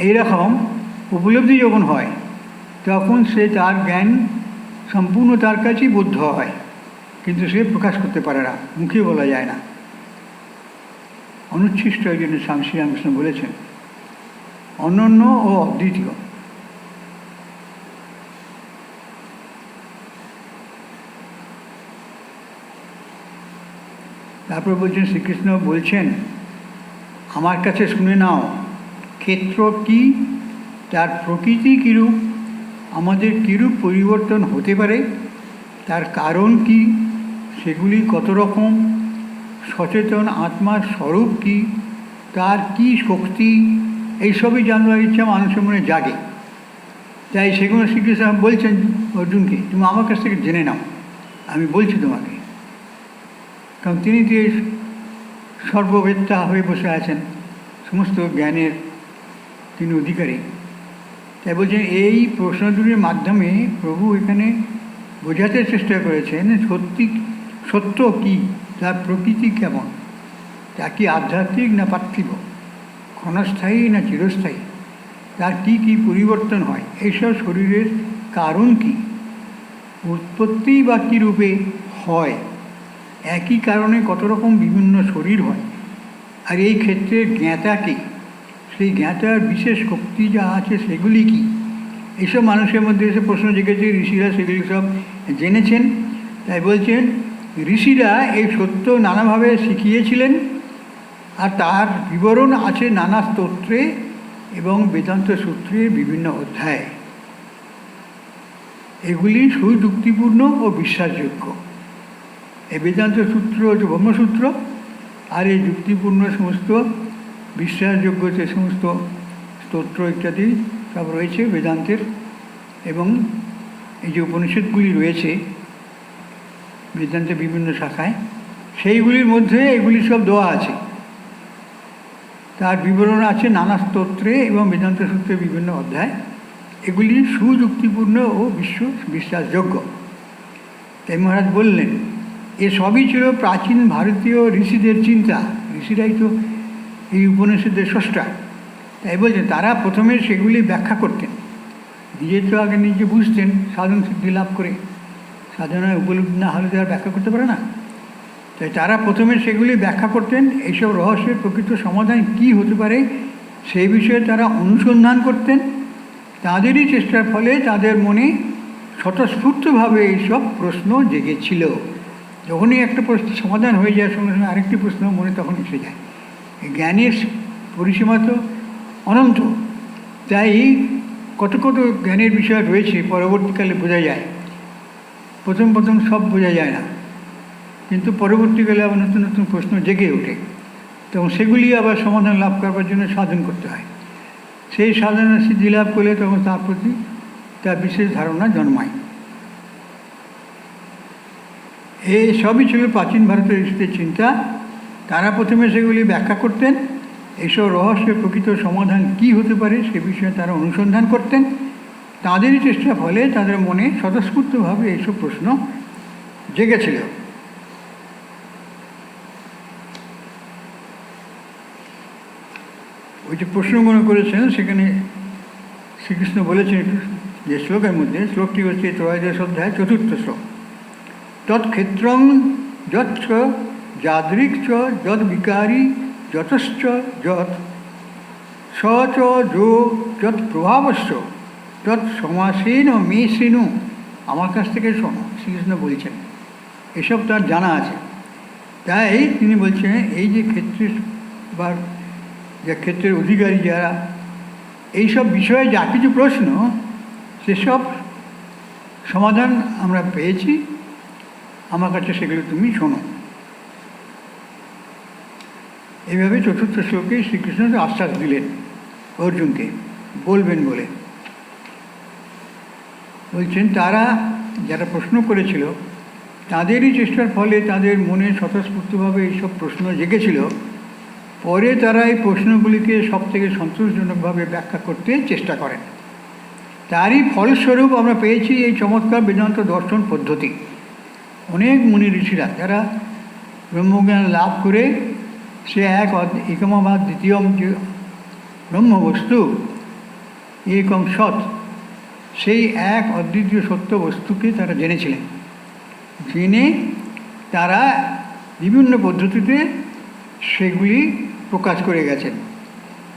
এইরকম উপলব্ধি যখন হয় তখন সে তার জ্ঞান সম্পূর্ণ তার কাছেই বদ্ধ হয়, কিন্তু সে প্রকাশ করতে পারে না, মুখে বলা যায় না। অনুচ্ছিষ্ট এই জন্য স্বামী শ্রীরামকৃষ্ণ বলেছেন অনন্য ও অদ্বিতীয়। তারপর বলছেন, শ্রীকৃষ্ণ বলছেন, আমার কাছে শুনে নাও, ক্ষেত্র কি, তার প্রকৃতি কীরূপ, আমাদের কীরূপ পরিবর্তন হতে পারে, তার কারণ কি, সেগুলি কত রকম, সচেতন আত্মার স্বরূপ কি, তার কি শক্তি, এইসবই জানবার ইচ্ছা মানুষের মনে জাগে। তাই সেগুলো শ্রীকৃষ্ণ বলছেন অর্জুনকে, তুমি আমার কাছ থেকে জেনে নাও, আমি বলছি তোমাকে। কারণ তিনি যে সর্ববেত্তা হয়ে বসে আছেন, সমস্ত জ্ঞানের তিনি অধিকারী। তাই বলছেন, এই প্রশ্ন দুটির মাধ্যমে প্রভু এখানে বোঝাতে চেষ্টা করেছেন সত্য কি, তার প্রকৃতি কেমন, তা কি আধ্যাত্মিক না পার্থিব, ক্ষণস্থায়ী না চিরস্থায়ী, তার কী কী পরিবর্তন হয়, এইসব শরীরের কারণ কি, উৎপত্তি বা কী রূপে হয়, একই কারণে কত রকম বিভিন্ন শরীর হয়, আর এই ক্ষেত্রে জ্ঞাতা কি, সেই জ্ঞাতার বিশেষ শক্তি যা আছে সেগুলি কি, এইসব মানুষের মধ্যে এসে প্রশ্ন জেগেছে। ঋষিরা সেগুলি সব জেনেছেন। তাই বলছেন, ঋষিরা এই সত্য নানাভাবে শিখিয়েছিলেন, আর তার বিবরণ আছে নানা স্তোত্রে এবং বেদান্ত সূত্রের বিভিন্ন অধ্যায়ে। এগুলি সুযুক্তিপূর্ণ ও বিশ্বাসযোগ্য। এই বেদান্ত সূত্র হচ্ছে ব্রহ্মসূত্র, আর এই যুক্তিপূর্ণ সমস্ত বিশ্বাসযোগ্য যে সমস্ত স্তোত্র ইত্যাদি সব রয়েছে বেদান্তের, এবং এই যে উপনিষদগুলি রয়েছে বেদান্তের বিভিন্ন শাখায়, সেইগুলির মধ্যে এগুলি সব দেওয়া আছে। তার বিবরণ আছে নানা স্তোত্রে এবং বেদান্ত সূত্রের বিভিন্ন অধ্যায়। এগুলি সুযুক্তিপূর্ণ ও বিশ্বাসযোগ্য। তাই মহারাজ বললেন, এ সবই ছিল প্রাচীন ভারতীয় ঋষিদের চিন্তা। ঋষিরাই তো এই উপনিষদের স্রষ্টা। তাই বলছেন, তারা প্রথমে সেগুলি ব্যাখ্যা করতেন। নিজে তো আগে নিজে বুঝতেন সাধন সিদ্ধি লাভ করে, সাধনায় উপলব্ধি না হলে তারা ব্যাখ্যা করতে পারে না। তাই তারা প্রথমে সেগুলি ব্যাখ্যা করতেন। এইসব রহস্যের প্রকৃত সমাধান কী হতে পারে সেই বিষয়ে তারা অনুসন্ধান করতেন। তাদেরই চেষ্টার ফলে তাদের মনে স্বতঃস্ফূর্তভাবে এইসব প্রশ্ন জেগেছিল। যখনই একটা প্রশ্ন সমাধান হয়ে যায়, সঙ্গে সঙ্গে আরেকটি প্রশ্ন মনে তখন এসে যায়। জ্ঞানের পরিসীমা তো অনন্ত। তাই কত কত জ্ঞানের বিষয় রয়েছে, পরবর্তীকালে বোঝা যায়। প্রথম প্রথম সব বোঝা যায় না, কিন্তু পরবর্তীকালে আবার নতুন নতুন প্রশ্ন জেগে ওঠে। তখন সেগুলি আবার সমাধান লাভ করবার জন্য সাধন করতে হয়। সেই সাধনা সিদ্ধি লাভ করলে তখন তার প্রতি তার বিশেষ ধারণা জন্মায়। এই সবই ছিল প্রাচীন ভারতের ঋষিদের চিন্তা। তারা প্রথমে সেগুলি ব্যাখ্যা করতেন। এইসব রহস্যের প্রকৃত সমাধান কী হতে পারে সে বিষয়ে তারা অনুসন্ধান করতেন। তাঁদেরই চেষ্টার ফলে তাদের মনে স্বতঃস্ফূর্তভাবে এইসব প্রশ্ন জেগেছিল। ওই যে প্রশ্ন মনে করেছেন, সেখানে শ্রীকৃষ্ণ বলেছেন একটু যে শ্লোকের মধ্যে, শ্লোকটি হচ্ছে ত্রয়োদশ অধ্যায় ৪র্থ শ্লোক। তৎক্ষেত্রং যৎ যাদৃক চ যদ বিকারী যতশ্চ যৎ স চ যো যৎ প্রভাবশ্চ তৎ সমাসীন ও মে শ্রেণু। আমার কাছ থেকে শোনো, শ্রীকৃষ্ণ বলছেন, এসব তার জানা আছে। তাই তিনি বলছেন, এই যে ক্ষেত্রের বা যে ক্ষেত্রের অধিকারী যারা, এইসব বিষয়ে যা কিছু প্রশ্ন, সেসব সমাধান আমরা পেয়েছি, আমার কাছে সেগুলো তুমি শোনো। এইভাবে ৪র্থ শ্লোকে শ্রীকৃষ্ণ আশ্বাস দিলেন অর্জুনকে, বলবেন বলে। বলছেন, তারা যারা প্রশ্ন করেছিল, তাদেরই চেষ্টার ফলে তাদের মনে স্বতঃস্ফূর্তভাবে এইসব প্রশ্ন জেগেছিল। পরে তারা এই প্রশ্নগুলিকে সবথেকে সন্তোষজনকভাবে ব্যাখ্যা করতে চেষ্টা করেন। তারই ফলস্বরূপ আমরা পেয়েছি এই চমৎকার বেদান্ত দর্শন পদ্ধতি। অনেক মুনি ঋষিরা যারা ব্রহ্মজ্ঞান লাভ করে সে এক একমবাদ দ্বিতীয়ম যে ব্রহ্মবস্তু একম সৎ, সেই এক অদ্বিতীয় সত্য বস্তুকে তারা জেনেছিলেন। জেনে তারা বিভিন্ন পদ্ধতিতে সেগুলি প্রকাশ করে গেছেন।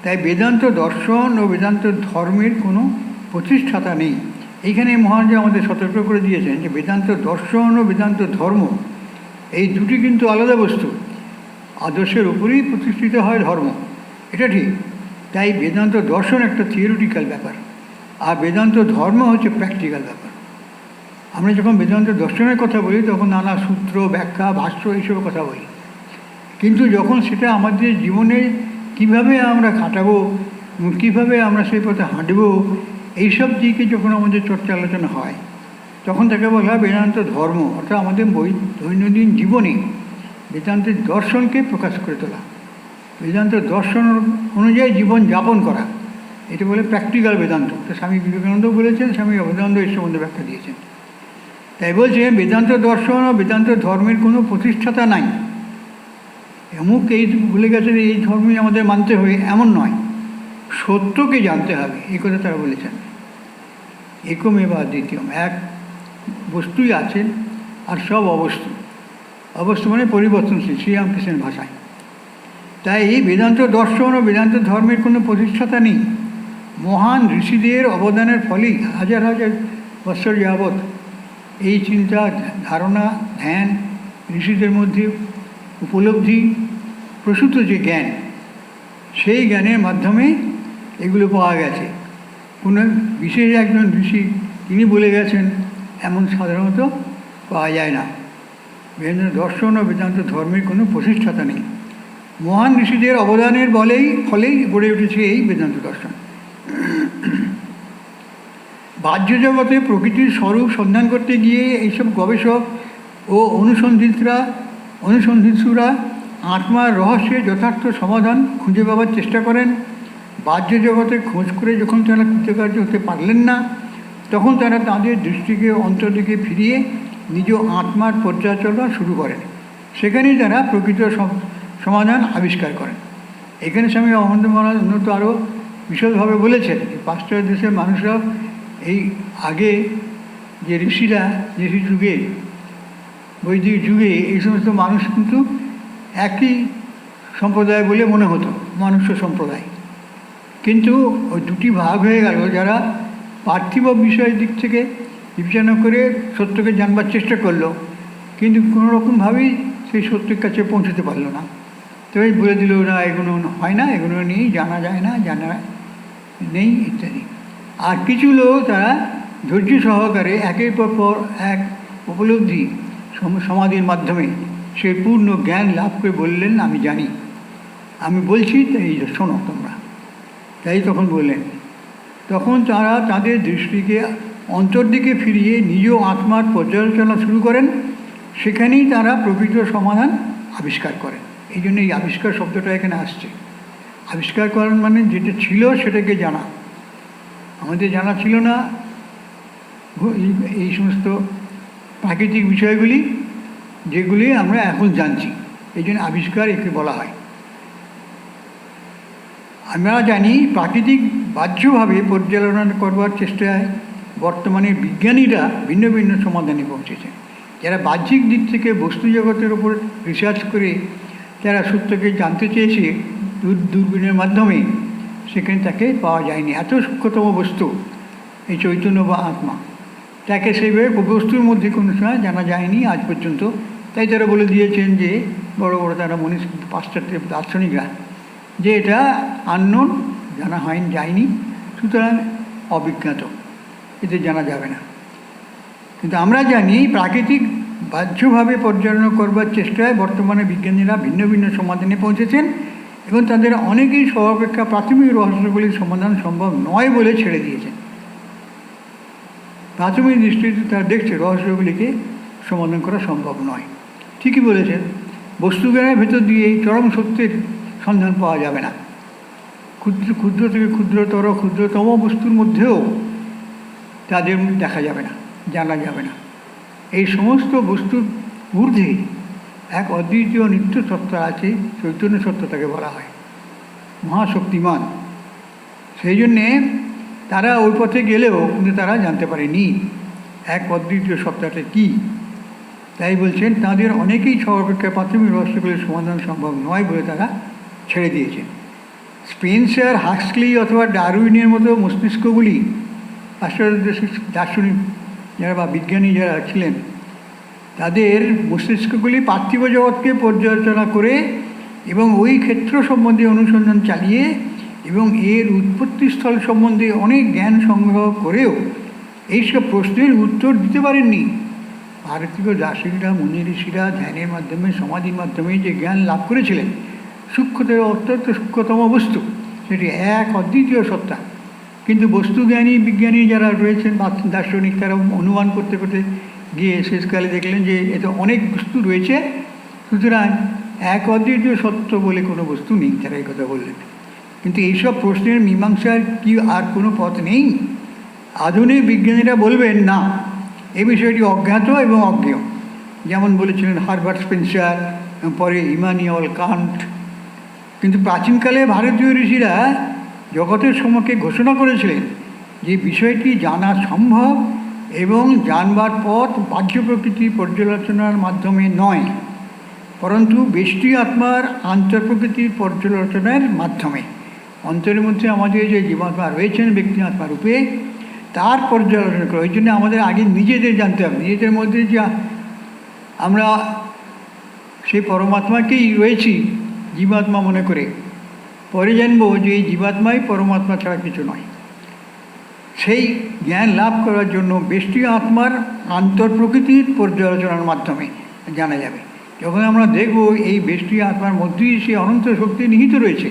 তাই বেদান্ত দর্শন ও বেদান্ত ধর্মের কোনো প্রতিষ্ঠাতা নেই। এইখানে মহারাজ আমাদের সতর্ক করে দিয়েছেন যে বেদান্ত দর্শন ও বেদান্ত ধর্ম এই দুটি কিন্তু আলাদা বস্তু। আদর্শের উপরেই প্রতিষ্ঠিত হয় ধর্ম, এটা ঠিক। তাই বেদান্ত দর্শন একটা থিওরিটিক্যাল ব্যাপার, আর বেদান্ত ধর্ম হচ্ছে প্র্যাকটিক্যাল ব্যাপার। আমরা যখন বেদান্ত দর্শনের কথা বলি তখন নানা সূত্র, ব্যাখ্যা, ভাষ্য এইসব কথা বলি, কিন্তু যখন সেটা আমাদের জীবনে কিভাবে আমরা খাটাবো, কীভাবে আমরা সেই পথে হাঁটবো, এইসব দিকে যখন আমাদের চর্চা আলোচনা হয় তখন তাকে বলা হয় বেদান্ত ধর্ম, অর্থাৎ আমাদের দৈনন্দিন জীবনে বেদান্তের দর্শনকে প্রকাশ করে তোলা, বেদান্ত দর্শন অনুযায়ী জীবন যাপন করা, এটা বলে প্র্যাকটিক্যাল বেদান্ত। তো স্বামী বিবেকানন্দ বলেছেন, স্বামী অবদানন্দ এই সম্বন্ধে ব্যাখ্যা দিয়েছেন। তাই বলছে বেদান্ত দর্শন ও বেদান্ত ধর্মের কোনো প্রতিষ্ঠাতা নাই, অমুক এই ভুলে গেছে এই ধর্মই আমাদের মানতে হবে এমন নয়, সত্যকে জানতে হবে, এই কথা তারা বলেছেন। একমেবা দ্বিতীয়ম, এক বস্তুই আছেন আর সব অবস্তু, অবস্তু মানে পরিবর্তনশীল, শ্রীরামকৃষ্ণের ভাষায়। তাই এই বেদান্ত দর্শন ও বেদান্ত ধর্মের কোনো প্রতিষ্ঠাতা নেই। মহান ঋষিদের অবদানের ফলেই হাজার হাজার বৎসর যাবৎ এই চিন্তা, ধারণা, ধ্যান, ঋষিদের মধ্যে উপলব্ধি, প্রসূত যে জ্ঞান, সেই জ্ঞানের মাধ্যমে এগুলো পাওয়া গেছে। কোনো বিশেষ একজন ঋষি তিনি বলে গেছেন এমন সাধারণত পাওয়া যায় না। বেদান্ত দর্শন ও বেদান্ত ধর্মের কোনো প্রতিষ্ঠাতা নেই। মহান ঋষিদের অবদানের ফলেই গড়ে উঠেছে এই বেদান্ত দর্শন। বাহ্য জগতে প্রকৃতির স্বরূপ সন্ধান করতে গিয়ে এইসব গবেষক ও অনুসন্ধিৎসুরা আত্মার রহস্যের যথার্থ সমাধান খুঁজে পাওয়ার চেষ্টা করেন। বাহ্য জগতে খোঁজ করে যখন তারা কৃতকার্য হতে পারলেন না, তখন তারা তাদের দৃষ্টিকে অন্তর্দিকে ফিরিয়ে নিজ আত্মার পর্যালোচনা শুরু করেন। সেখানেই তারা প্রকৃত সমাধান আবিষ্কার করেন। এখানে স্বামী অমৃতানন্দ মহারাজ উন্নত আরও বিশদভাবে বলেছেন যে পাশ্চাত্য দেশের মানুষরা এই আগে যে ঋষিরা, ঋষি যুগে, বৈদিক যুগে এই সমস্ত মানুষ কিন্তু একই সম্প্রদায় বলে মনে হতো, মনুষ্য সম্প্রদায়। কিন্তু ওই দুটি ভাগ হয়ে গেল, যারা পার্থিব বিষয়ের দিক থেকে বিবেচনা করে সত্যকে জানবার চেষ্টা করলো, কিন্তু কোনো রকমভাবেই সেই সত্যের কাছে পৌঁছতে পারলো না। তো এই বলে দিল না, এগুলো হয় না, এগুলো নেই, জানা যায় না, জানা নেই ইত্যাদি। আর কিছু লোক তারা ধৈর্য সহকারে একের পর এক উপলব্ধি সমাধির মাধ্যমে সেই পূর্ণ জ্ঞান লাভ করে বললেন আমি জানি, আমি বলছি তাই শোনো তোমরা। তাই তখন বললেন, তখন তারা তাদের দৃষ্টিকে অন্তর্দিকে ফিরিয়ে নিজ আত্মার পর্যালোচনা শুরু করেন। সেখানেই তারা প্রকৃত সমাধান আবিষ্কার করেন। এই জন্য এই আবিষ্কার শব্দটা এখানে আসছে। আবিষ্কার করেন মানে যেটা ছিল সেটাকে জানা। আমাদের জানা ছিল না এই সমস্ত প্রাকৃতিক বিষয়গুলি, যেগুলি আমরা এখন জানছি, এই জন্য আবিষ্কার একে বলা হয়। আমরা জানি প্রাকৃতিক বাহ্যভাবে পর্যালোচনা করবার চেষ্টায় বর্তমানে বিজ্ঞানীরা ভিন্ন ভিন্ন সমাধানে পৌঁছেছে। যারা বাহ্যিক দিক থেকে বস্তু জগতের উপর রিসার্চ করে যারা সত্যকে জানতে চেয়েছে দূরবীনের মাধ্যমে, সেখানে তাকে পাওয়া যায়নি। এত সূক্ষ্মতম বস্তু এই চৈতন্য বা আত্মা, তাকে সেইভাবে বস্তুর মধ্যে কোনো সময় জানা যায়নি আজ পর্যন্ত। তাই তারা বলে দিয়েছেন যে বড় বড় তারা পাশ্চাত্যের দার্শনিকরা, যে এটা আননোন, জানা যায়নি, সুতরাং অবিজ্ঞাত, এতে জানা যাবে না। কিন্তু আমরা জানি প্রাকৃতিক বাহ্যভাবে পর্যালোচনা করবার চেষ্টায় বর্তমানে বিজ্ঞানীরা ভিন্ন ভিন্ন সমাধানে পৌঁছেছেন এবং তাদের অনেকেই সর্বাপেক্ষা প্রাথমিক রহস্যগুলির সমাধান সম্ভব নয় বলে ছেড়ে দিয়েছেন। প্রাথমিক দৃষ্টিতে তারা দেখছে রহস্যগুলিকে সমাধান করা সম্ভব নয়। ঠিকই বলেছেন, বস্তুজ্ঞানের ভেতর দিয়ে এই চরম সত্যের সন্ধান পাওয়া যাবে না। ক্ষুদ্র থেকে ক্ষুদ্রতম বস্তুর মধ্যেও তাদের দেখা যাবে না, জানা যাবে না। এই সমস্ত বস্তুর ঊর্ধ্বে এক অদ্বিতীয় নিত্য সত্তা আছে, চৈতন্য সত্তা তাকে বলা হয়, মহাশক্তিমান। সেই জন্যে তারা ওই পথে গেলেও কিন্তু তারা জানতে পারেনি এক অদ্বিতীয় সত্তাটা কী। তাই বলছেন তাদের অনেকেই সর্বাপেক্ষা প্রাথমিক রহস্যগুলির সমাধান সম্ভব নয় বলে তারা ছেড়ে দিয়েছেন। স্পেন্সার, হাক্সলি অথবা ডারউইনের মতো মস্তিষ্কগুলি, পাশ্চাত্য দার্শনিক যারা বা বিজ্ঞানী যারা ছিলেন, তাদের মস্তিষ্কগুলি পার্থিব জগৎকে পর্যালোচনা করে এবং ওই ক্ষেত্র সম্বন্ধে অনুসন্ধান চালিয়ে এবং এর উৎপত্তিস্থল সম্বন্ধে অনেক জ্ঞান সংগ্রহ করেও এইসব প্রশ্নের উত্তর দিতে পারেননি। ভারতীয় দার্শনিকরা, মুনি ঋষিরা ধ্যানের মাধ্যমে, সমাধির মাধ্যমে যে জ্ঞান লাভ করেছিলেন, সূক্ষ্মতর অত্যন্ত সূক্ষ্মতম বস্তু, সেটি এক অদ্বিতীয় সত্তা। কিন্তু বস্তুজ্ঞানী, বিজ্ঞানী যারা রয়েছেন বা দার্শনিক, তারা অনুমান করতে করতে গিয়ে শেষকালে দেখলেন যে এতে অনেক বস্তু রয়েছে, সুতরাং এক অদ্বিতীয় সত্য বলে কোনো বস্তু নেই, তারা এই কথা বললেন। কিন্তু এইসব প্রশ্নের মীমাংসার কি আর কোনো পথ নেই? আধুনিক বিজ্ঞানীরা বলবেন না, এই বিষয়টি অজ্ঞাত এবং অজ্ঞেয়, যেমন বলেছিলেন হারবার্ট স্পেন্সার, পরে ইমানুয়েল কান্ট। কিন্তু প্রাচীনকালে ভারতীয় ঋষিরা জগতের সম্মুখে ঘোষণা করেছিলেন যে বিষয়টি জানা সম্ভব এবং জানবার পথ বাহ্য প্রকৃতি পর্যালোচনার মাধ্যমে নয়, পরন্তু ব্যষ্টি আত্মার আন্তঃপ্রকৃতির পর্যালোচনার মাধ্যমে। অন্তরের মধ্যে আমাদের যে জীবাত্মা রয়েছেন ব্যক্তি আত্মা রূপে, তার পর্যালোচনা করা। ওই জন্য আমাদের আগে নিজেদের জানতে হবে, নিজেদের মধ্যে যে আমরা সেই পরমাত্মাকেই রয়েছি জীবাত্মা মনে করে, পরে জানবো যে এই জীবাত্মাই পরমাত্মা ছাড়া কিছু নয়। সেই জ্ঞান লাভ করার জন্য ব্যষ্টি আত্মার আন্তঃপ্রকৃতির পর্যালোচনার মাধ্যমে জানা যাবে। যখন আমরা দেখব এই ব্যষ্টি আত্মার মধ্যেই সে অনন্ত শক্তি নিহিত রয়েছে,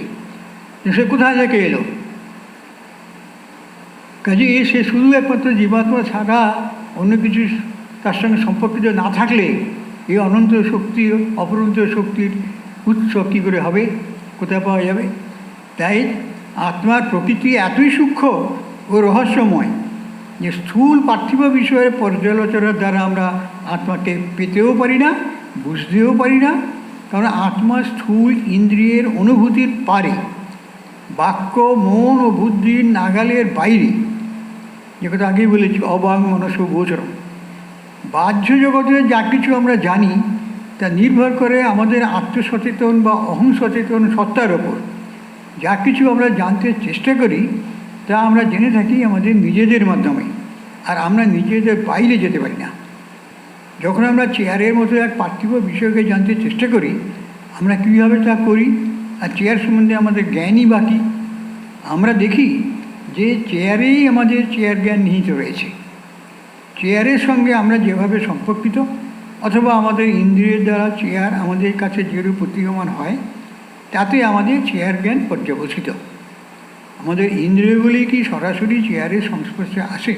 সে কোথায় থেকে এলো, কাজে সে শুধু একমাত্র জীবাত্মা ছাড়া অন্য কিছু তার সঙ্গে সম্পর্কিত না থাকলে এই অনন্ত শক্তির, অপরন্ত শক্তির উৎস কী করে হবে, কোথায় পাওয়া যাবে? তাই আত্মার প্রকৃতি এতই সূক্ষ্ম ও রহস্যময় যে স্থূল পার্থিব বিষয়ের পর্যালোচনার দ্বারা আমরা আত্মাকে পেতেও পারি না, বুঝতেও পারি না। কারণ আত্মা স্থূল ইন্দ্রিয়ের অনুভূতির পারে, বাক্য, মন ও বুদ্ধির নাগালের বাইরে, যে কথা আগেই বলেছি, অবাং মনস্য গোচরম। বাহ্য জগতে যা কিছু আমরা জানি তা নির্ভর করে আমাদের আত্মসচেতন বা অহং সচেতন সত্তার ওপর। যা কিছু আমরা জানতে চেষ্টা করি তা আমরা জেনে থাকি আমাদের নিজেদের মাধ্যমে, আর আমরা নিজেদের বাইরে যেতে পারি না। যখন আমরা চেয়ারের মতো এক পার্থিব বিষয়কে জানতে চেষ্টা করি, আমরা কীভাবে তা করি? আর চেয়ার সম্বন্ধে আমাদের জ্ঞানই বাকি। আমরা দেখি যে চেয়ারেই আমাদের চেয়ার জ্ঞান নিহিত রয়েছে। চেয়ারের সঙ্গে আমরা যেভাবে সম্পর্কিত, অথবা আমাদের ইন্দ্রিয়ের দ্বারা চেয়ার আমাদের কাছে যেরূপ প্রতীয়মান হয়, তাতে আমাদের চেয়ার জ্ঞান পর্যবসিত। আমাদের ইন্দ্রিয়গুলি কি সরাসরি চেয়ারের সংস্পর্শে আসে?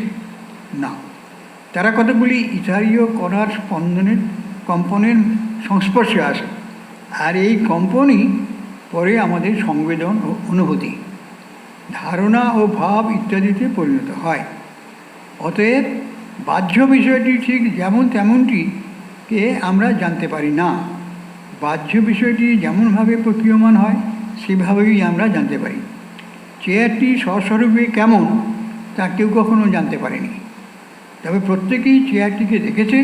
না, তারা কতগুলি ইথারীয় কণার স্পন্দনের, কম্পনের সংস্পর্শে আসে, আর এই কম্পনই পরে আমাদের সংবেদন ও অনুভূতি, ধারণা ও ভাব ইত্যাদিতে পরিণত হয়। অতএব বাহ্য বিষয়টি ঠিক যেমন তেমনটিকে আমরা জানতে পারি না। বাহ্য বিষয়টি যেমনভাবে প্রতীয়মান হয় সেভাবেই আমরা জানতে পারি। চেয়ারটি স্বস্বরূপে কেমন তা কেউ কখনো জানতে পারেনি, তবে প্রত্যেকেই চেয়ারটিকে দেখেছে,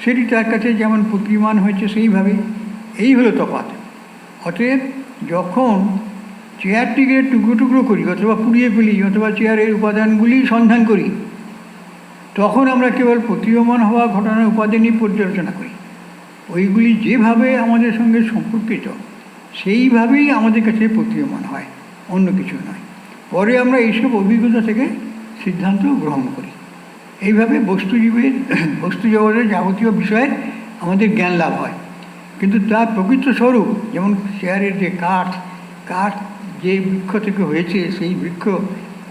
সেটি তার কাছে যেমন প্রতীয়মান হয়েছে সেইভাবে। এই হলো তফাৎ। অতএব যখন চেয়ারটিকে টুকরো টুকরো করি, অথবা পুড়িয়ে ফেলি, অথবা চেয়ারের উপাদানগুলি সন্ধান করি, তখন আমরা কেবল প্রতীয়মান হওয়া ঘটনার উপাদানই পর্যালোচনা করি। ওইগুলি যেভাবে আমাদের সঙ্গে সম্পর্কিত সেইভাবেই আমাদের কাছে প্রতীয়মান হয়, অন্য কিছু নয়। পরে আমরা এইসব অভিজ্ঞতা থেকে সিদ্ধান্ত গ্রহণ করি। এইভাবে বস্তু জগতের যাবতীয় বিষয়ের আমাদের জ্ঞান লাভ হয়। কিন্তু তার প্রকৃত স্বরূপ, যেমন চেয়ারের যে কাঠ যে বৃক্ষ থেকে হয়েছে, সেই বৃক্ষ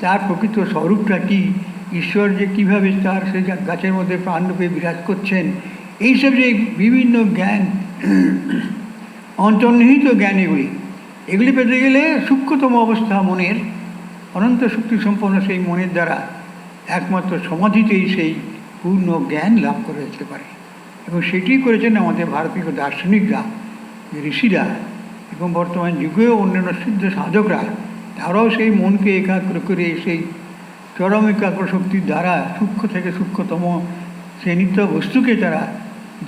তার প্রকৃত স্বরূপটা কী, ঈশ্বর যে কীভাবে তার সেই গাছের মধ্যে প্রাণরূপে বিরাজ করছেন, এইসব যে বিভিন্ন জ্ঞান, অন্তর্নিহিত জ্ঞান, এগুলি পেতে গেলে সূক্ষ্মতম অবস্থা মনের, অনন্ত শক্তি সম্পন্ন সেই মনের দ্বারা একমাত্র সমাধিতেই সেই পূর্ণ জ্ঞান লাভ করে যেতে পারে। এবং সেটি করেছেন আমাদের ভারতীয় দার্শনিকরা, ঋষিরা, এবং বর্তমান যুগেও অন্যান্য সিদ্ধ সাধকরা। তারাও সেই মনকে একাগ্র করে সেই চরম একাগ্র শক্তির দ্বারা সূক্ষ্ম থেকে সূক্ষ্মতম সেই নিত্য বস্তুকে তারা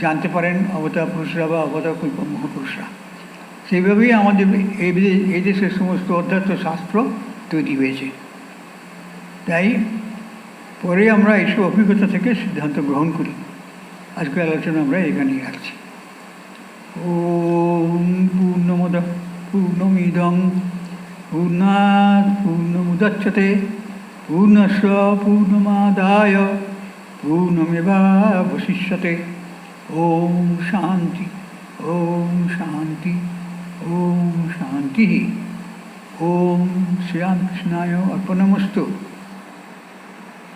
জানতে পারেন, অবতার পুরুষরা বা অবতার মহাপুরুষরা। সেইভাবেই আমাদের এই দেশের সমস্ত অধ্যাত্ম শাস্ত্র তৈরি হয়েছে। তাই পরে আমরা এইসব অভিজ্ঞতা থেকে সিদ্ধান্ত গ্রহণ করি। আজকের আলোচনা আমরা এখানেই রাখছি। ওম পূর্ণমদঃ পূর্ণমিদং পূর্ণাৎ পূর্ণমুদচ্যতে পূর্ণস্য পূর্ণমাদায় পূর্ণমেবাবশিষ্যতে। ওম শান্তি ওম শান্তি ওম শান্তি। ওম শ্রীরামকৃষ্ণায় অর্পণমস্তু।